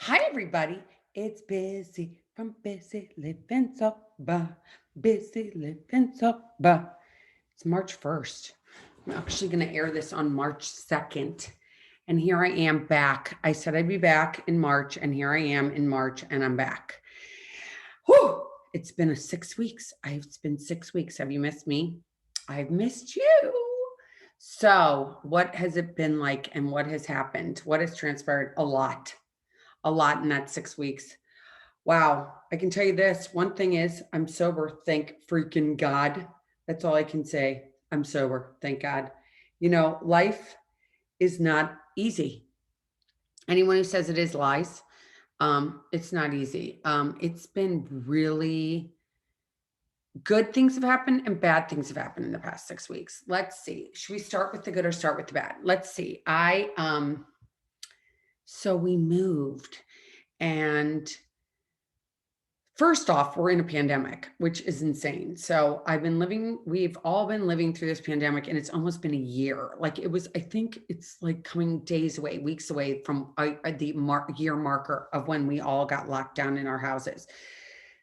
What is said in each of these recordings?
Hi, everybody. It's Busy from Busy Living Sober. Busy Living Sober. It's March 1st. I'm actually going to air this on March 2nd. And here I am back. I said I'd be back in March, and here I am in March, and I'm back. Whew! It's been 6 weeks. It's been 6 weeks. Have you missed me? I've missed you. So, what has it been like, and what has happened? What has transpired? A lot in that 6 weeks. Wow. I can tell you this one thing is, I'm sober. Thank freaking God. That's all I can say. I'm sober. Thank God. Life is not easy. Anyone who says it is lies. It's not easy. It's been really good things have happened and bad things have happened in the past 6 weeks. Let's see. Should we start with the good or start with the bad? Let's see. So we moved, and first off, we're in a pandemic, which is insane. So we've all been living through this pandemic, and it's almost been a year. I think it's like coming days away, weeks away from the year marker of when we all got locked down in our houses.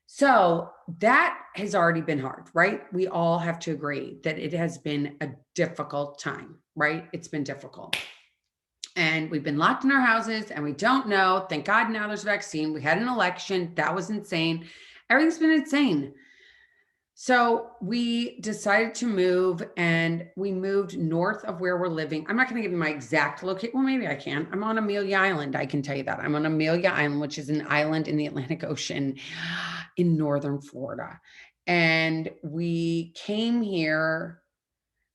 So that has already been hard, right? We all have to agree that it has been a difficult time, right? It's been difficult. And we've been locked in our houses and we don't know. Thank God now there's a vaccine. We had an election. That was insane. Everything's been insane. So we decided to move, and we moved north of where we're living. I'm not going to give you my exact location. Well, maybe I can. I'm on Amelia Island. I can tell you that. I'm on Amelia Island, which is an island in the Atlantic Ocean in northern Florida. And we came here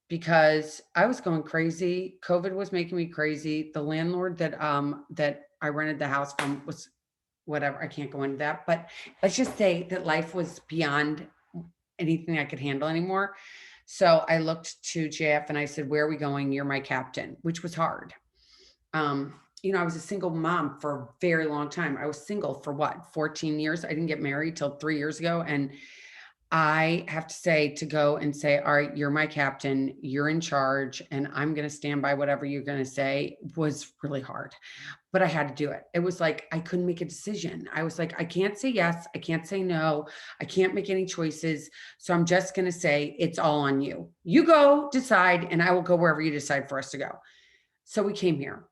because I was going crazy. COVID was making me crazy. The landlord that I rented the house from was whatever. I can't go into that, but let's just say that life was beyond anything I could handle anymore. So I looked to JF and I said, "Where are we going? You're my captain," which was hard. I was a single mom for a very long time. I was single for what, 14 years? I didn't get married till 3 years ago. And I have to say, to go and say, "All right, you're my captain, you're in charge, and I'm going to stand by whatever you're going to say," was really hard. But I had to do it. It was like I couldn't make a decision. I was like, I can't say yes, I can't say no, I can't make any choices. So I'm just going to say, it's all on you. You go decide, and I will go wherever you decide for us to go. So we came here,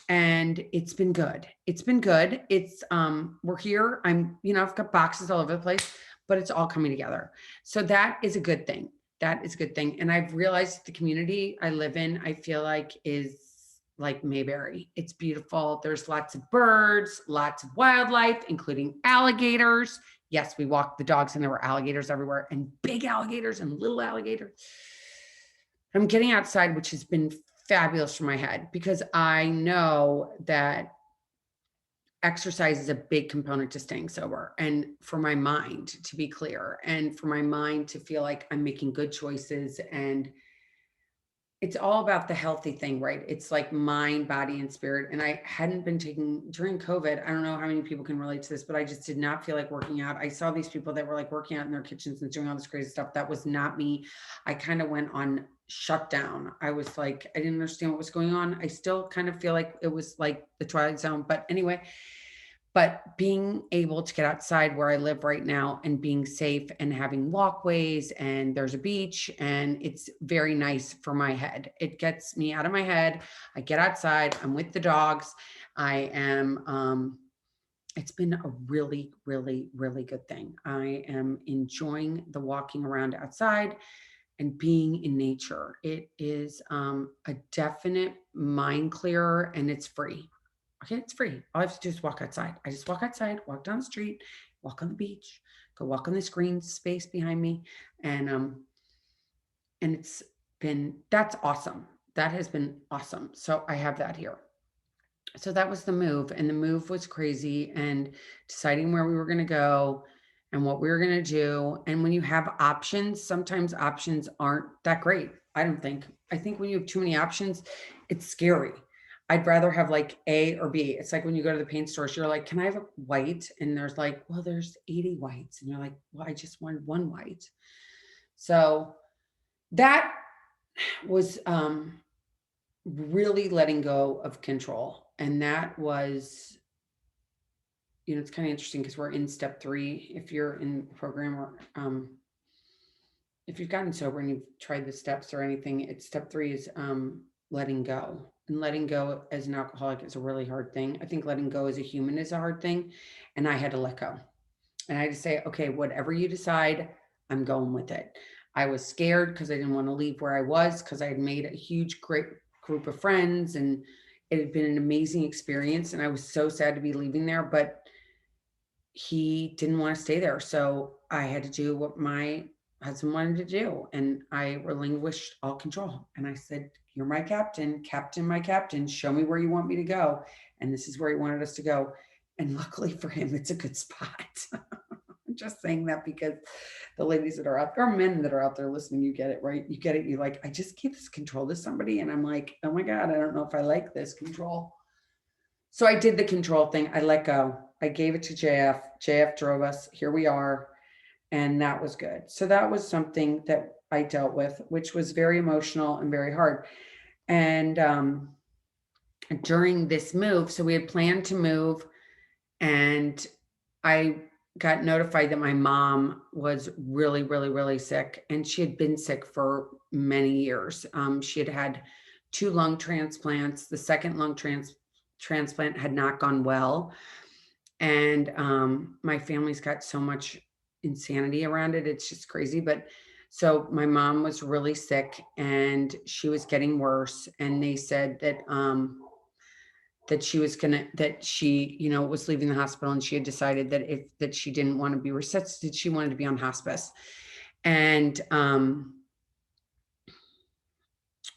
and it's been good. It's been good. We're here. I've got boxes all over the place, but it's all coming together. So that is a good thing. That is a good thing. And I've realized the community I live in, I feel like, is like Mayberry. It's beautiful. There's lots of birds, lots of wildlife, including alligators. Yes, we walked the dogs and there were alligators everywhere, and big alligators and little alligators. I'm getting outside, which has been fabulous for my head, because I know that exercise is a big component to staying sober, and for my mind to be clear, and for my mind to feel like I'm making good choices. And it's all about the healthy thing, right? It's like mind, body, and spirit. And I hadn't been taking during COVID. I don't know how many people can relate to this, but I just did not feel like working out. I saw these people that were like working out in their kitchens and doing all this crazy stuff. That was not me. I kind of went on shutdown. I was like, I didn't understand what was going on. I still kind of feel like it was like the Twilight Zone. But anyway, but being able to get outside where I live right now, and being safe and having walkways, and there's a beach, and it's very nice for my head. It gets me out of my head. I get outside, I'm with the dogs. I am It's been a really, really, really good thing. I am enjoying the walking around outside and being in nature. It is a definite mind clearer, and it's free. Okay, it's free. All I have to do is walk outside. I just walk outside, walk down the street, walk on the beach, go walk on this green space behind me, and that's awesome. That has been awesome. So I have that here. So that was the move, and the move was crazy, and deciding where we were going to go and what we were going to do. And when you have options, sometimes options aren't that great. I don't think. I think when you have too many options, it's scary. I'd rather have like A or B. It's like when you go to the paint stores, you're like, "Can I have a white?" And there's like, "Well, there's 80 whites." And you're like, "Well, I just want one white." So that was really letting go of control. And that was it's kind of interesting because we're in step 3. If you're in the program, or if you've gotten sober and you've tried the steps or anything, it's step 3 is letting go. And letting go as an alcoholic is a really hard thing. I think letting go as a human is a hard thing. And I had to let go. And I had to say, okay, whatever you decide, I'm going with it. I was scared because I didn't want to leave where I was, because I had made a huge, great group of friends, and it had been an amazing experience. And I was so sad to be leaving there, but he didn't want to stay there. So I had to do what my husband wanted to do. And I relinquished all control. And I said, you're my captain, captain, my captain. Show me where you want me to go. And this is where he wanted us to go. And luckily for him, it's a good spot. I'm just saying that because the ladies that are out there, or men that are out there listening, you get it, right? You get it. You're like, I just give this control to somebody. And I'm like, oh my God, I don't know if I like this control. So I did the control thing. I let go. I gave it to JF. JF drove us. Here we are. And that was good. So that was something that I dealt with, which was very emotional and very hard. And during this move, so we had planned to move, and I got notified that my mom was really, really, really sick. And she had been sick for many years. She had had 2 lung transplants. The second lung transplant had not gone well. And my family's got so much insanity around it. It's just crazy. But so my mom was really sick and she was getting worse. And they said that she was gonna that she, was leaving the hospital, and she had decided that she didn't want to be resuscitated. She wanted to be on hospice. And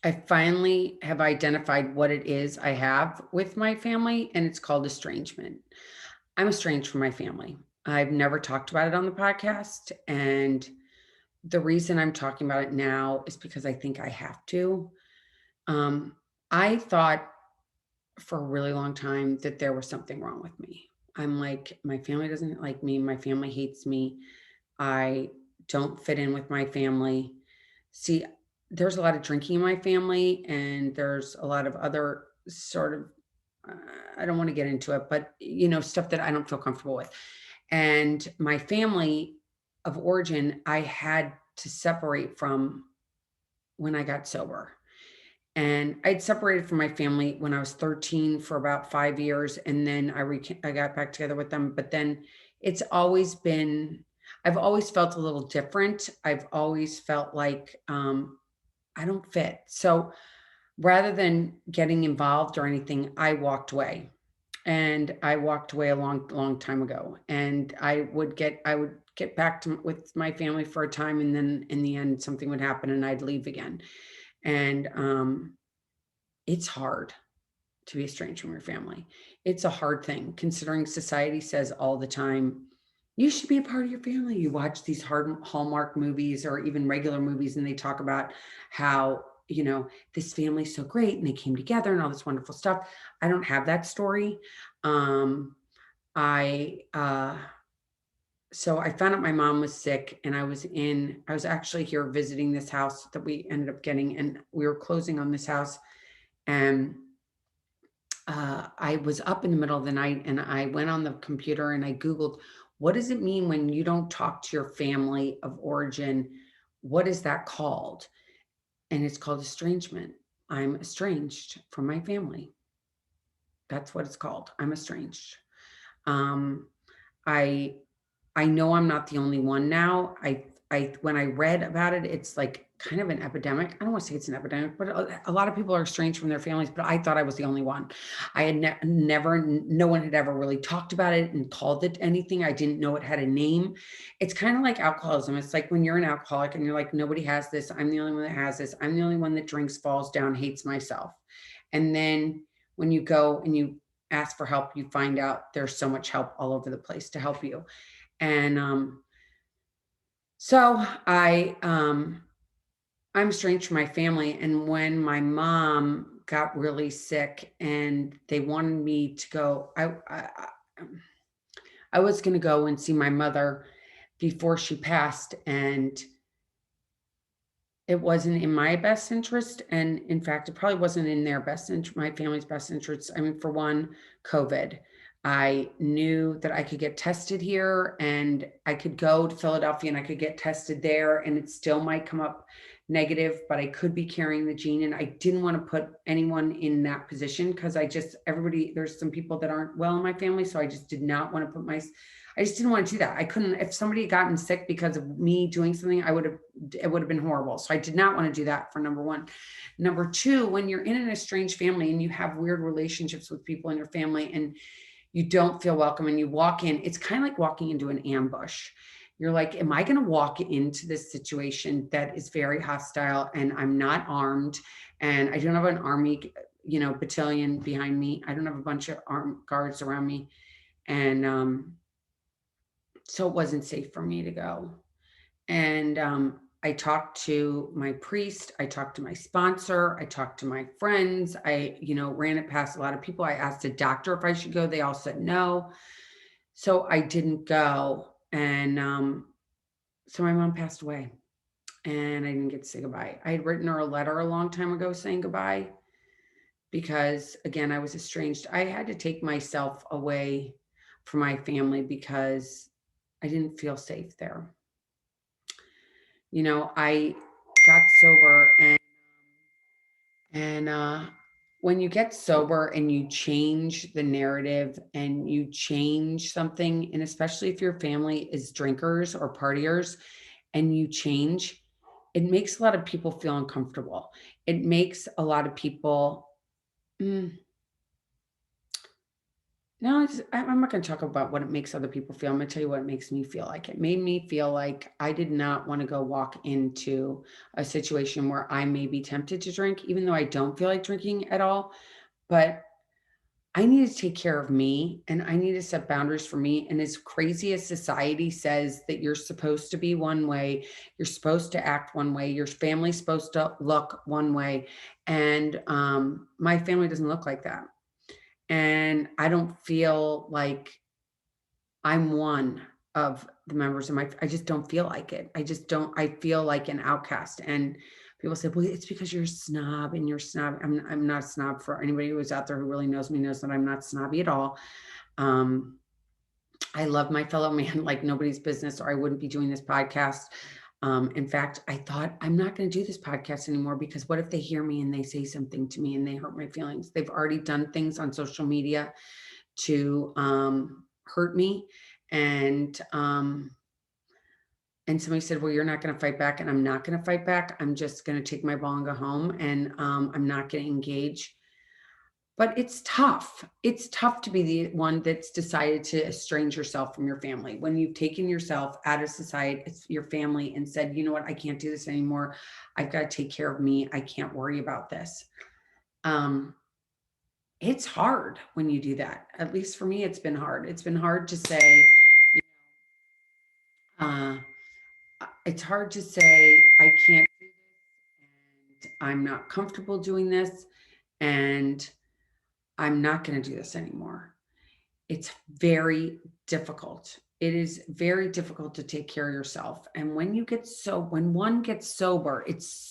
I finally have identified what it is I have with my family, and it's called estrangement. I'm estranged from my family. I've never talked about it on the podcast. And the reason I'm talking about it now is because I think I have to. Um, I thought for a really long time that there was something wrong with me. I'm like, my family doesn't like me. My family hates me. I don't fit in with my family. See, there's a lot of drinking in my family, and there's a lot of other sort of, I don't want to get into it, but stuff that I don't feel comfortable with. And my family of origin, I had to separate from when I got sober. And I'd separated from my family when I was 13 for about 5 years, and then I got back together with them. But then it's always been, I've always felt a little different. I've always felt like I don't fit. So rather than getting involved or anything, I walked away. And I walked away a long, long time ago. And I would get back to with my family for a time, and then in the end, something would happen, and I'd leave again. And it's hard to be estranged from your family. It's a hard thing, considering society says all the time, you should be a part of your family. You watch these hard Hallmark movies or even regular movies, and they talk about how, this family's so great and they came together and all this wonderful stuff. I don't have that story. Um, I, so I found out my mom was sick, and I was actually here visiting this house that we ended up getting, and we were closing on this house. And I was up in the middle of the night, and I went on the computer and I Googled, what does it mean when you don't talk to your family of origin? What is that called? And it's called estrangement. I'm estranged from my family. That's what it's called. I'm estranged. Um, I I know I'm not the only one now. I when I read about it, it's like kind of an epidemic. I don't want to say it's an epidemic, but a lot of people are estranged from their families. But I thought I was the only one. I had never, no one had ever really talked about it and called it anything. I didn't know it had a name. It's kind of like alcoholism. It's like when you're an alcoholic and you're like, nobody has this. I'm the only one that has this. I'm the only one that drinks, falls down, hates myself. And then when you go and you ask for help, you find out there's so much help all over the place to help you. And so I'm estranged from my family. And when my mom got really sick and they wanted me to go, I was going to go and see my mother before she passed, and it wasn't in my best interest. And in fact, it probably wasn't in their best interest, my family's best interest. I mean, for one, COVID. I knew that I could get tested here and I could go to Philadelphia and I could get tested there and it still might come up negative, but I could be carrying the gene. And I didn't want to put anyone in that position because there's some people that aren't well in my family. So I just did not want to I just didn't want to do that. I couldn't, if somebody had gotten sick because of me doing something, it would have been horrible. So I did not want to do that for number one. Number two, when you're in an estranged family and you have weird relationships with people in your family and you don't feel welcome and you walk in, it's kind of like walking into an ambush. You're like, am I going to walk into this situation that is very hostile and I'm not armed and I don't have an army, battalion behind me. I don't have a bunch of armed guards around me. And so it wasn't safe for me to go. And I talked to my priest, I talked to my sponsor, I talked to my friends, I, ran it past a lot of people. I asked a doctor if I should go. They all said no. So I didn't go. And so my mom passed away and I didn't get to say goodbye. I had written her a letter a long time ago saying goodbye because, again, I was estranged. I had to take myself away from my family because I didn't feel safe there. I got sober and when you get sober and you change the narrative and you change something, and especially if your family is drinkers or partiers and you change, it makes a lot of people feel uncomfortable. It makes a lot of people, mm, no, I'm not going to talk about what it makes other people feel. I'm going to tell you what it makes me feel like. It made me feel like I did not want to go walk into a situation where I may be tempted to drink, even though I don't feel like drinking at all. But I need to take care of me and I need to set boundaries for me. And as crazy as society says that you're supposed to be one way, you're supposed to act one way, your family's supposed to look one way. And my family doesn't look like that. And I don't feel like I'm one of the members of I just don't feel like it. I feel like an outcast. And people say, well, it's because you're a snob and you're snob. I'm not a snob. For anybody who is out there who really knows me knows that I'm not snobby at all. Um, I love my fellow man like nobody's business, or I wouldn't be doing this podcast. In fact, I thought I'm not going to do this podcast anymore because what if they hear me and they say something to me and they hurt my feelings? They've already done things on social media to hurt me. And somebody said, well, you're not going to fight back. And I'm not going to fight back. I'm just going to take my ball and go home. And I'm not going to engage. But it's tough. It's tough to be the one that's decided to estrange yourself from your family. When you've taken yourself out of society, it's your family, and said, you know what, I can't do this anymore. I've got to take care of me. I can't worry about this. It's hard when you do that. At least for me, it's been hard. It's been hard to say, uh, it's hard to say, I can't do this and I'm not comfortable doing this and I'm not going to do this anymore. It's very difficult. It is very difficult to take care of yourself. And when one gets sober, it's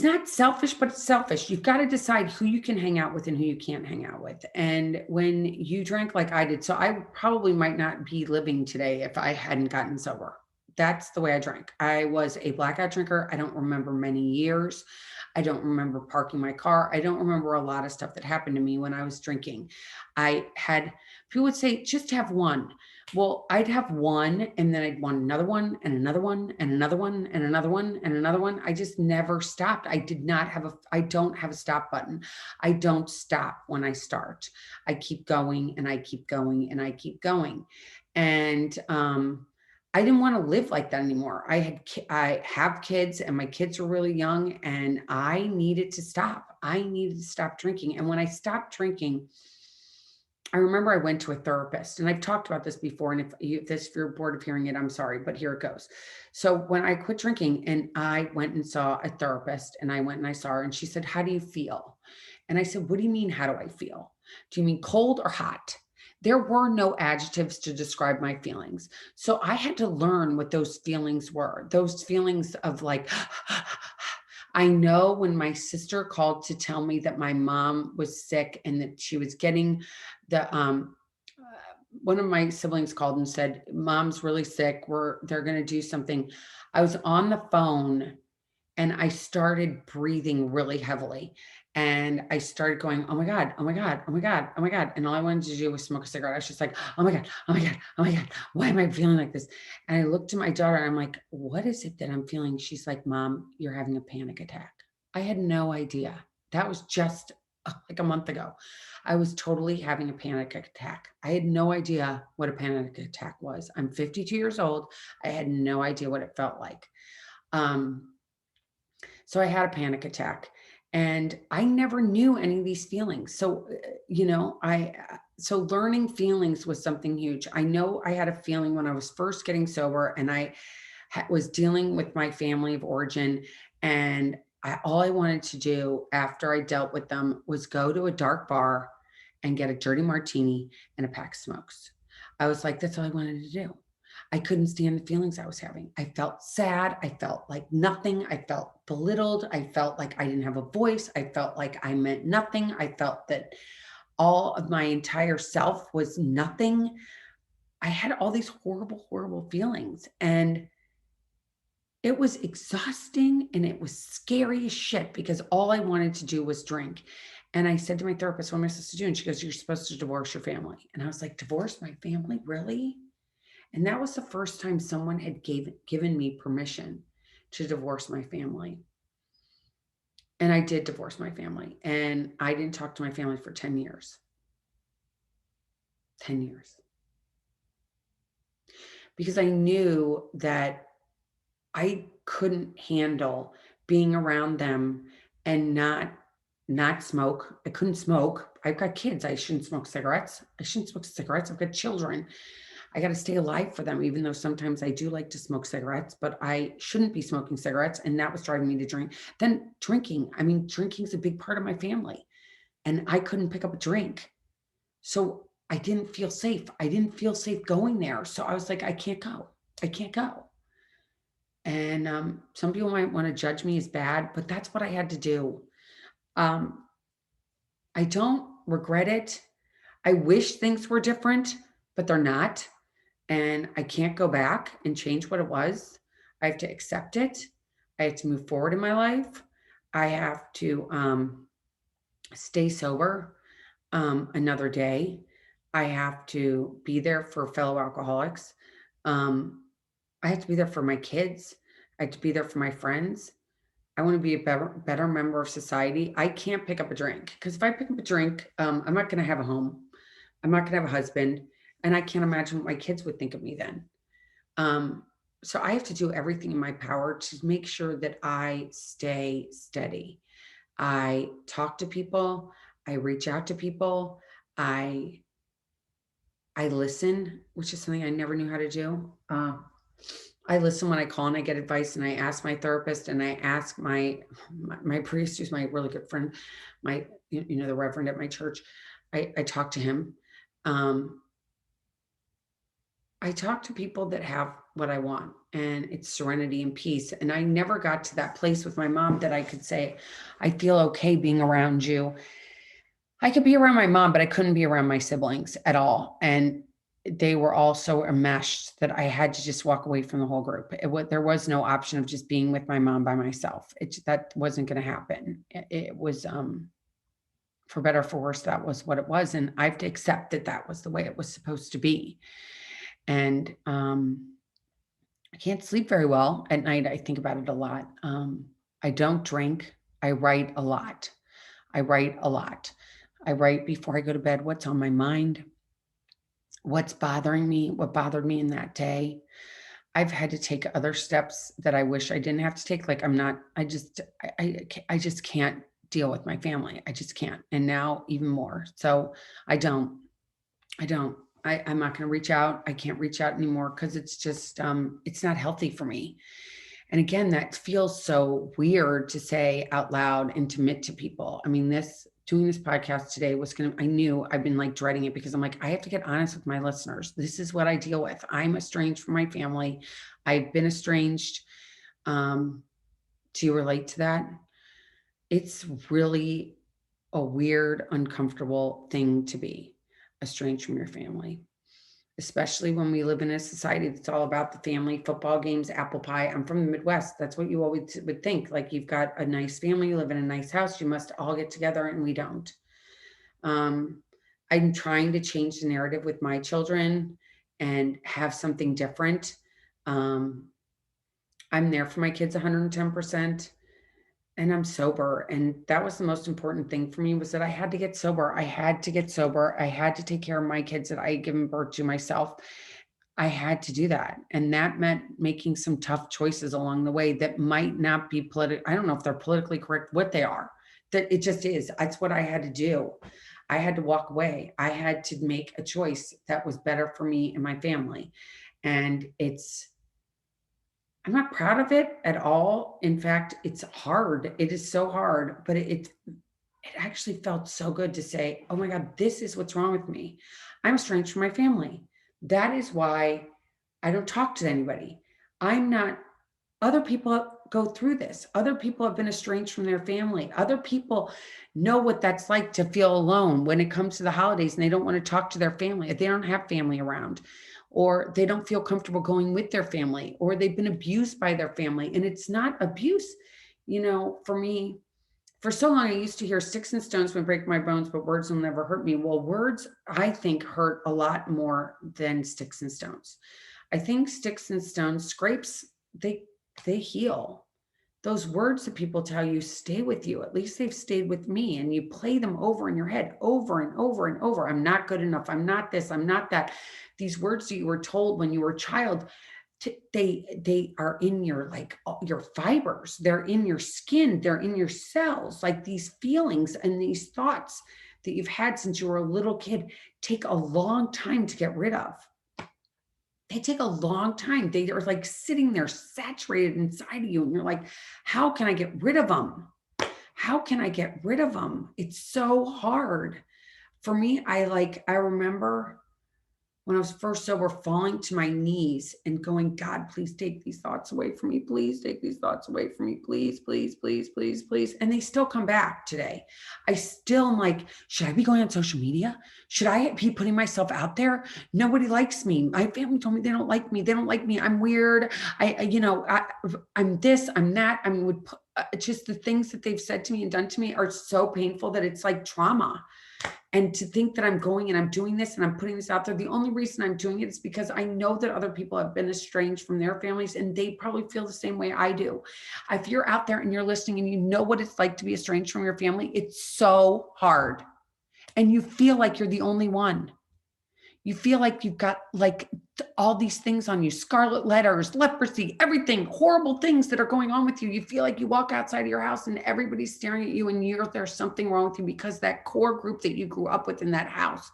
not selfish, but it's selfish. You've got to decide who you can hang out with and who you can't hang out with. And when you drank like I did, so I probably might not be living today if I hadn't gotten sober. That's the way I drank. I was a blackout drinker. I don't remember many years. I don't remember parking my car. I don't remember a lot of stuff that happened to me when I was drinking. People would say, just have one. Well, I'd have one and then I'd want another one and another one and another one and another one and another one. I just never stopped. I don't have a stop button. I don't stop when I start. I keep going and I keep going and I keep going. And I didn't want to live like that anymore. I have kids and my kids were really young and I needed to stop. I needed to stop drinking. And when I stopped drinking, I remember I went to a therapist, and I've talked about this before. And if you're bored of hearing it, I'm sorry, but here it goes. So when I quit drinking and I went and saw a therapist and I went and I saw her and she said, how do you feel? And I said, what do you mean? How do I feel? Do you mean cold or hot? There were no adjectives to describe my feelings. So I had to learn what those feelings were. Those feelings of like, I know when my sister called to tell me that my mom was sick and that she was getting the one of my siblings called and said, "Mom's really sick. They're going to do something." I was on the phone and I started breathing really heavily. And I started going, "Oh my God, oh my God, oh my God, oh my God." And all I wanted to do was smoke a cigarette. I was just like, "Oh my God, oh my God, oh my God. Why am I feeling like this?" And I looked at my daughter and I'm like, "What is it that I'm feeling?" She's like, "Mom, you're having a panic attack." I had no idea. That was just like a month ago. I was totally having a panic attack. I had no idea what a panic attack was. I'm 52 years old. I had no idea what it felt like. Um, so I had a panic attack and I never knew any of these feelings. So, so learning feelings was something huge. I know I had a feeling when I was first getting sober and I was dealing with my family of origin. And all I wanted to do after I dealt with them was go to a dark bar and get a dirty martini and a pack of smokes. I was like, that's all I wanted to do. I couldn't stand the feelings I was having. I felt sad. I felt like nothing. I felt belittled. I felt like I didn't have a voice. I felt like I meant nothing. I felt that all of my entire self was nothing. I had all these horrible, horrible feelings. And it was exhausting and it was scary as shit because all I wanted to do was drink. And I said to my therapist, "What am I supposed to do?" And she goes, "You're supposed to divorce your family." And I was like, "Divorce my family? Really?" And that was the first time someone had given me permission to divorce my family. And I did divorce my family. And I didn't talk to my family for 10 years. 10 years. Because I knew that I couldn't handle being around them and not smoke. I couldn't smoke. I've got kids. I shouldn't smoke cigarettes. I shouldn't smoke cigarettes. I've got children. I got to stay alive for them, even though sometimes I do like to smoke cigarettes, but I shouldn't be smoking cigarettes. And that was driving me to drink. Then drinking. I mean, drinking's a big part of my family. And I couldn't pick up a drink. So I didn't feel safe. I didn't feel safe going there. So I was like, I can't go. I can't go. And some people might want to judge me as bad, but that's what I had to do. Um, I don't regret it. I wish things were different, but they're not. And I can't go back and change what it was. I have to accept it. I have to move forward in my life. I have to stay sober another day. I have to be there for fellow alcoholics. Um, I have to be there for my kids. I have to be there for my friends. I want to be a better member of society. I can't pick up a drink because if I pick up a drink, I'm not going to have a home. I'm not going to have a husband. And I can't imagine what my kids would think of me then. Um, so I have to do everything in my power to make sure that I stay steady. I talk to people. I reach out to people. I I listen, which is something I never knew how to do. I listen when I call and I get advice, and I ask my therapist and I ask my priest, who's my really good friend, my the reverend at my church. I talk to him. Um, I talk to people that have what I want, and it's serenity and peace. And I never got to that place with my mom that I could say, I feel okay being around you. I could be around my mom, but I couldn't be around my siblings at all. And they were all so enmeshed that I had to just walk away from the whole group. There was no option of just being with my mom by myself. That wasn't going to happen. It was, for better or for worse, that was what it was. And I have to accept that that was the way it was supposed to be. And I can't sleep very well at night. I think about it a lot. I don't drink. I write a lot. I write a lot. I write before I go to bed what's on my mind, what's bothering me, what bothered me in that day. I've had to take other steps that I wish I didn't have to take. Like I just can't deal with my family. I just can't. And now even more. So I don't, I don't. I'm not going to reach out. I can't reach out anymore because it's just, it's not healthy for me. And again, that feels so weird to say out loud and to admit to people. I mean, doing this podcast today was I knew I've been like dreading it because I'm like, I have to get honest with my listeners. This is what I deal with. I'm estranged from my family. I've been estranged. Do you relate to that? It's really a weird, uncomfortable thing to be estranged from your family, especially when we live in a society that's all about the family, football games, apple pie. I'm from the Midwest. That's what you always would think. Like you've got a nice family, you live in a nice house, you must all get together, and we don't. Um, I'm trying to change the narrative with my children and have something different. Um, I'm there for my kids 110%, and I'm sober. And that was the most important thing for me, was that I had to get sober. I had to get sober. I had to take care of my kids that I had given birth to myself. I had to do that. And that meant making some tough choices along the way that might not be I don't know if they're politically correct, what they are. That it just is. That's what I had to do. I had to walk away. I had to make a choice that was better for me and my family. And I'm not proud of it at all. In fact, it's hard. It is so hard, but it actually felt so good to say, oh my God, this is what's wrong with me. I'm estranged from my family. That is why I don't talk to anybody. I'm not, other people go through this. Other people have been estranged from their family. Other people know what that's like to feel alone when it comes to the holidays and they don't want to talk to their family. If they don't have family around, or they don't feel comfortable going with their family, or they've been abused by their family. And it's not abuse. For me, for so long, I used to hear sticks and stones may break my bones, but words will never hurt me. Well, words, I think, hurt a lot more than sticks and stones. I think sticks and stones, scrapes, they they heal. Those words that people tell you stay with you. At least they've stayed with me. And you play them over in your head over and over and over. I'm not good enough. I'm not this. I'm not that. These words that you were told when you were a child, they are in your, like, your fibers, they're in your skin, they're in your cells. Like, these feelings and these thoughts that you've had since you were a little kid take a long time to get rid of. They take a long time. They are like sitting there saturated inside of you, and you're like, how can I get rid of them? How can I get rid of them? It's so hard for me. I remember when I was first sober, falling to my knees and going, God, please take these thoughts away from me. Please take these thoughts away from me. Please, please, please, please, please. And they still come back today. I still am like, should I be going on social media? Should I be putting myself out there? Nobody likes me. My family told me they don't like me. They don't like me. I'm weird. I'm this, I'm that. I mean, just the things that they've said to me and done to me are so painful that it's like trauma. And to think that I'm going and I'm doing this and I'm putting this out there, the only reason I'm doing it is because I know that other people have been estranged from their families, and they probably feel the same way I do. If you're out there and you're listening and you know what it's like to be estranged from your family, it's so hard. And you feel like you're the only one. You feel like you've got like all these things on you, scarlet letters, leprosy, everything, horrible things that are going on with you. You feel like you walk outside of your house and everybody's staring at you, and there's something wrong with you, because that core group that you grew up with in that house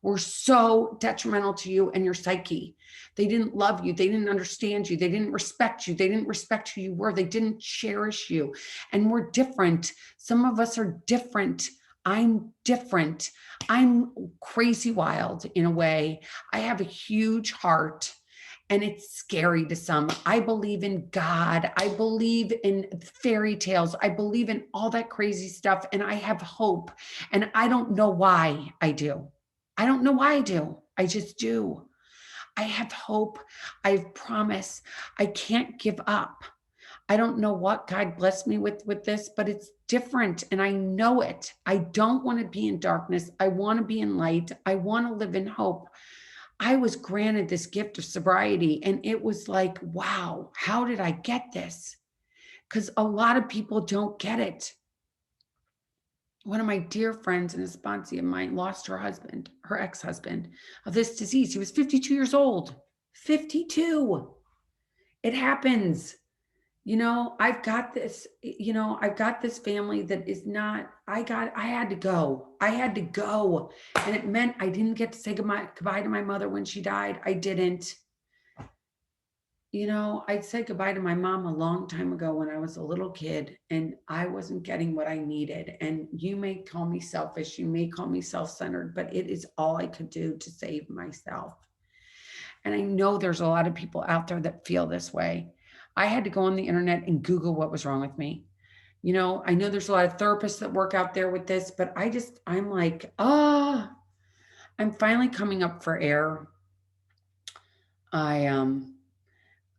were so detrimental to you and your psyche. They didn't love you. They didn't understand you. They didn't respect you. They didn't respect who you were. They didn't cherish you. And we're different. Some of us are different. I'm different. I'm crazy wild in a way. I have a huge heart, and it's scary to some. I believe in God. I believe in fairy tales. I believe in all that crazy stuff, and I have hope. And I don't know why I do. I don't know why I do. I just do. I have hope. I have promise. I can't give up. I don't know what God blessed me with this, but it's different, and I know it. I don't want to be in darkness. I want to be in light. I want to live in hope. I was granted this gift of sobriety, and it was like, wow, how did I get this? Because a lot of people don't get it. One of my dear friends and a sponsee of mine lost her husband, her ex-husband, of this disease. He was 52 years old. 52. It happens. I've got this family that is not, I had to go. I had to go. And it meant I didn't get to say goodbye to my mother when she died. I didn't. I'd said goodbye to my mom a long time ago when I was a little kid, and I wasn't getting what I needed. And you may call me selfish, you may call me self-centered, but it is all I could do to save myself. And I know there's a lot of people out there that feel this way. I had to go on the internet and Google what was wrong with me. I know there's a lot of therapists that work out there with this, but I'm like, I'm finally coming up for air. I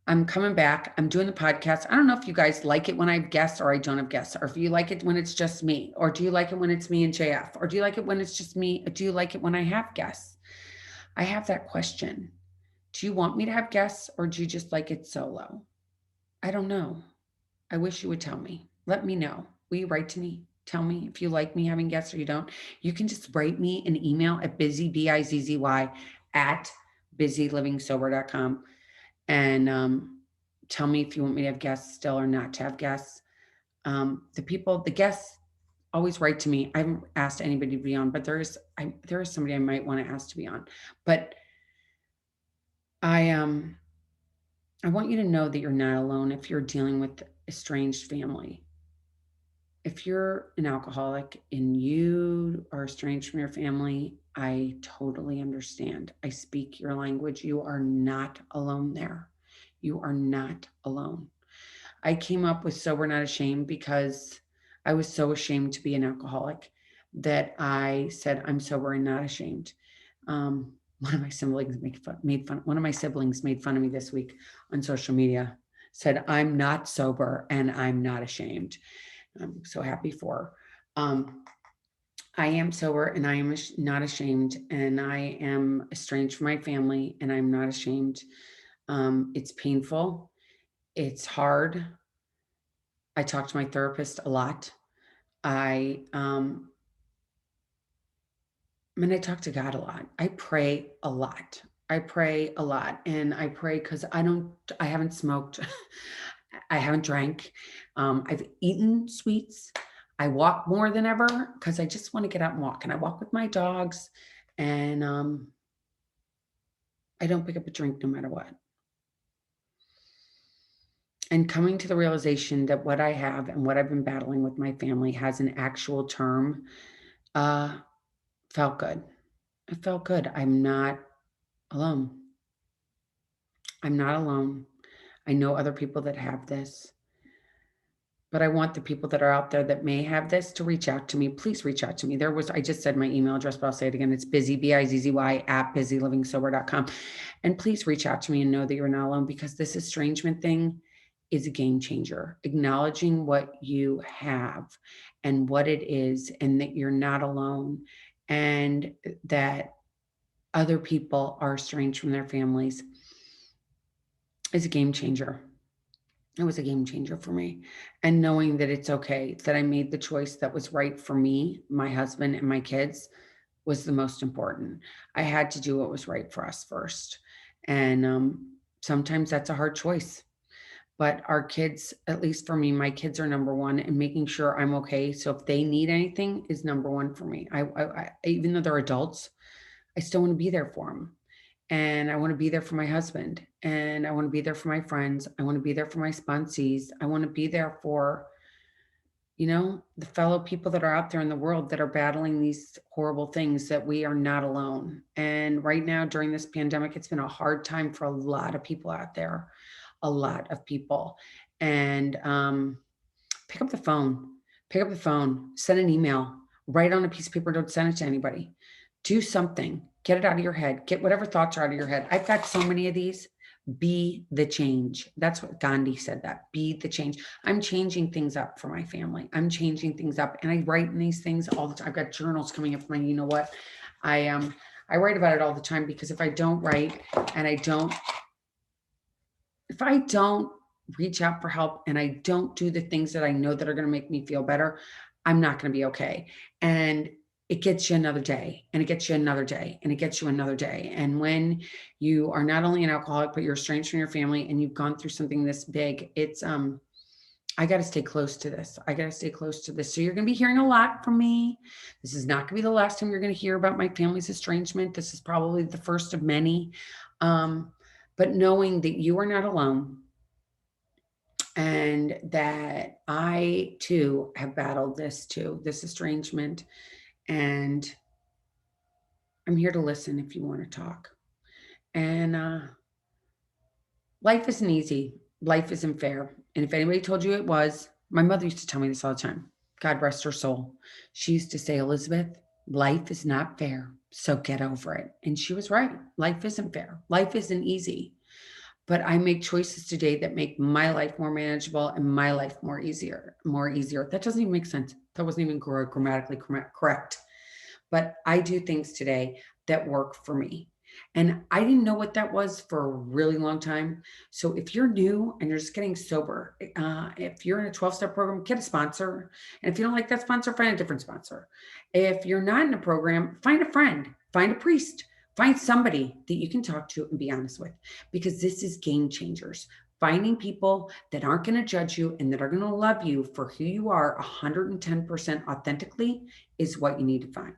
I'm coming back. I'm doing the podcast. I don't know if you guys like it when I have guests or I don't have guests, or if you like it when it's just me, or do you like it when it's me and JF, or do you like it when it's just me? Do you like it when I have guests? I have that question. Do you want me to have guests or do you just like it solo? I don't know. I wish you would tell me. Let me know. Will you write to me? Tell me if you like me having guests or you don't. You can just write me an email at busy, Bizzy, at busylivingsober.com and tell me if you want me to have guests still or not to have guests. The guests always write to me. I haven't asked anybody to be on, but there is somebody I might want to ask to be on. But I I want you to know that you're not alone if you're dealing with estranged family. If you're an alcoholic and you are estranged from your family, I totally understand. I speak your language. You are not alone there. You are not alone. I came up with Sober Not Ashamed because I was so ashamed to be an alcoholic that I said, I'm sober and not ashamed. One of my siblings made fun. One of my siblings made fun of me this week on social media. Said, I'm not sober and I'm not ashamed. I'm so happy for her. I am sober and I am not ashamed, and I am estranged from my family and I'm not ashamed. It's painful. It's hard. I talk to my therapist a lot. I I talk to God a lot. I pray a lot. I pray a lot, and I pray because I haven't smoked. I haven't drank. I've eaten sweets. I walk more than ever because I just want to get out and walk. And I walk with my dogs, and I don't pick up a drink no matter what. And coming to the realization that what I have and what I've been battling with my family has an actual term, uh, felt good. It felt good. I'm not alone. I'm not alone. I know other people that have this, but I want the people that are out there that may have this to reach out to me. Please reach out to me. I just said my email address, but I'll say it again. It's Bizzy, Bizzy, at busylivingsober.com. And please reach out to me and know that you're not alone, because this estrangement thing is a game changer. Acknowledging what you have and what it is, and that you're not alone, and that other people are estranged from their families is a game changer. It was a game changer for me. And knowing that it's okay, that I made the choice that was right for me, my husband, and my kids was the most important. I had to do what was right for us first. And sometimes that's a hard choice. But our kids, at least for me, my kids are number one, and making sure I'm okay. So if they need anything is number one for me. Even though they're adults, I still want to be there for them. And I want to be there for my husband, and I want to be there for my friends. I want to be there for my sponsees. I want to be there for, the fellow people that are out there in the world that are battling these horrible things, that we are not alone. And right now during this pandemic, it's been a hard time for a lot of people out there, a lot of people. And pick up the phone, send an email, write on a piece of paper, don't send it to anybody. Do something, get it out of your head, get whatever thoughts are out of your head. I've got so many of these. Be the change. That's what Gandhi said, that be the change. I'm changing things up for my family. I'm changing things up. And I write in these things all the time. I've got journals coming up for my, you know what? I write about it all the time, because if I don't write and if I don't reach out for help and I don't do the things that I know that are going to make me feel better, I'm not going to be okay. And it gets you another day, and it gets you another day, and it gets you another day. And when you are not only an alcoholic, but you're estranged from your family and you've gone through something this big, I got to stay close to this. I got to stay close to this. So you're going to be hearing a lot from me. This is not going to be the last time you're going to hear about my family's estrangement. This is probably the first of many. But knowing that you are not alone, and that I too have battled this estrangement, and I'm here to listen if you want to talk. And life isn't easy. Life isn't fair. And if anybody told you it was, My mother used to tell me this all the time. God rest her soul. She used to say, Elizabeth, life is not fair, so get over it. And she was right. Life isn't fair. Life isn't easy. But I make choices today that make my life more manageable and my life more easier. That doesn't even make sense. That wasn't even grammatically correct. But I do things today that work for me. And I didn't know what that was for a really long time. So if you're new and you're just getting sober, if you're in a 12-step program, get a sponsor. And if you don't like that sponsor, find a different sponsor. If you're not in a program, find a friend, find a priest, find somebody that you can talk to and be honest with, because this is game changers. Finding people that aren't going to judge you and that are going to love you for who you are 110% authentically is what you need to find.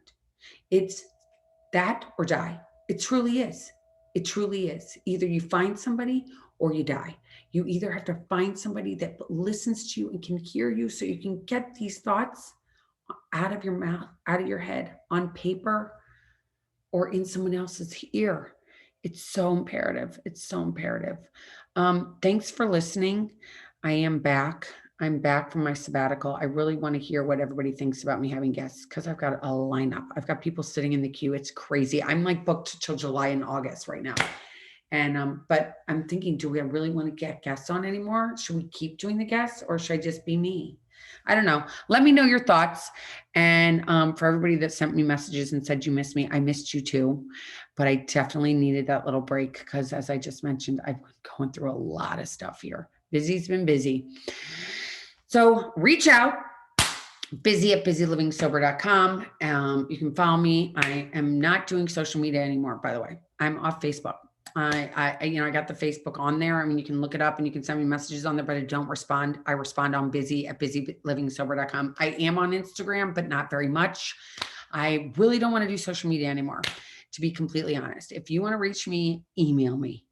It's that or die. It truly is. It truly is. Either you find somebody or you die. You either have to find somebody that listens to you and can hear you so you can get these thoughts out of your mouth, out of your head, on paper, or in someone else's ear. It's so imperative. It's so imperative. Thanks for listening. I am back. I'm back from my sabbatical. I really want to hear what everybody thinks about me having guests because I've got a lineup. I've got people sitting in the queue. It's crazy. I'm like booked till July and August right now. And but I'm thinking, do we really want to get guests on anymore? Should we keep doing the guests or should I just be me? I don't know. Let me know your thoughts. And for everybody that sent me messages and said you missed me, I missed you too. But I definitely needed that little break because, as I just mentioned, I've been going through a lot of stuff here. Busy's been busy. So reach out. Bizzy at busylivingsober.com. You can follow me. I am not doing social media anymore, by the way. I'm off Facebook. I got the Facebook on there. I mean, you can look it up and you can send me messages on there, but I don't respond. I respond on Bizzy at busylivingsober.com. I am on Instagram, but not very much. I really don't want to do social media anymore, to be completely honest. If you want to reach me, email me.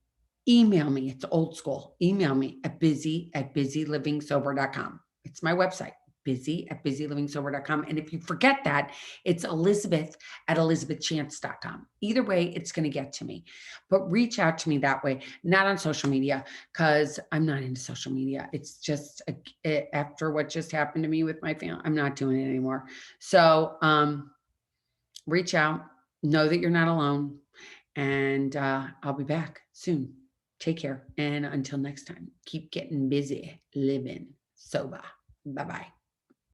Email me. It's old school. Email me at busylivingsober.com. It's my website. Bizzy at busylivingsober.com. And if you forget that, it's Elizabeth at elizabethchance.com. Either way, it's going to get to me. But reach out to me that way, not on social media, because I'm not into social media. It's just after what just happened to me with my family, I'm not doing it anymore. So reach out, know that you're not alone, and I'll be back soon. Take care. And until next time, keep getting busy, living sober. Bye-bye.